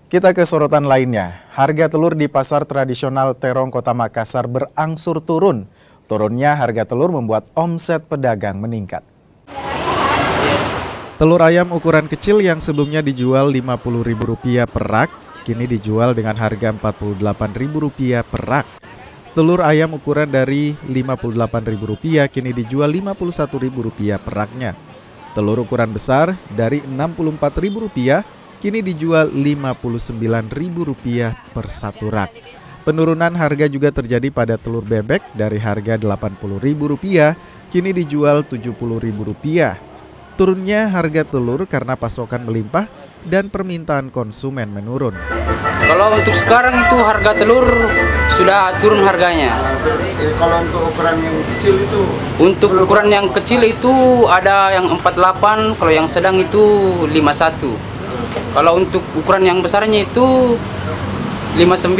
Kita ke sorotan lainnya. Harga telur di pasar tradisional Terong Kota Makassar berangsur turun. Turunnya harga telur membuat omset pedagang meningkat. Telur ayam ukuran kecil yang sebelumnya dijual Rp50.000 per rak, kini dijual dengan harga Rp48.000 per rak. Telur ayam ukuran dari Rp58.000 kini dijual Rp51.000 per raknya. Telur ukuran besar dari Rp64.000 kini dijual Rp59.000 per satu rak. Penurunan harga juga terjadi pada telur bebek dari harga Rp80.000 kini dijual Rp70.000. Turunnya harga telur karena pasokan melimpah dan permintaan konsumen menurun. Kalau untuk sekarang itu harga telur sudah turun harganya. Kalau untuk ukuran yang kecil itu? Untuk ukuran yang kecil itu ada yang 48, kalau yang sedang itu 51. Kalau untuk ukuran yang besarnya itu 59.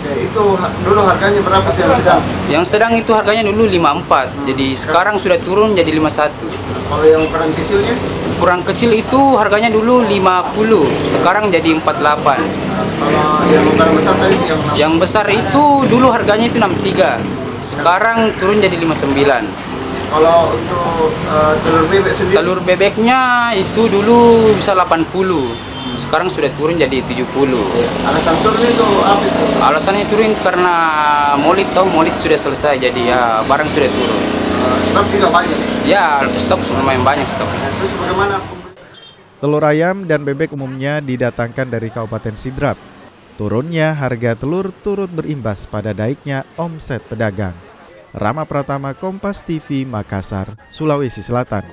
Itu dulu harganya berapa yang sedang? Yang sedang itu harganya dulu 54. Jadi sekarang sudah turun jadi 51. Kalau yang ukuran kecilnya? Ukuran kecil itu harganya dulu 50, sekarang jadi 48. Kalau yang ukuran besar tadi yang besar itu dulu harganya itu 63. Sekarang turun jadi 59. Kalau untuk telur bebek sendiri? Telur bebeknya itu dulu bisa 80. Sekarang sudah turun jadi 70. Alasan turun itu apa itu? Alasannya turun karena Maulid sudah selesai, jadi ya barang sudah turun. Stok juga banyak? Ya, stok lumayan banyak stok. Terus bagaimana? Telur ayam dan bebek umumnya didatangkan dari Kabupaten Sidrap. Turunnya harga telur turut berimbas pada naiknya omset pedagang. Rama Pratama, Kompas TV, Makassar, Sulawesi Selatan.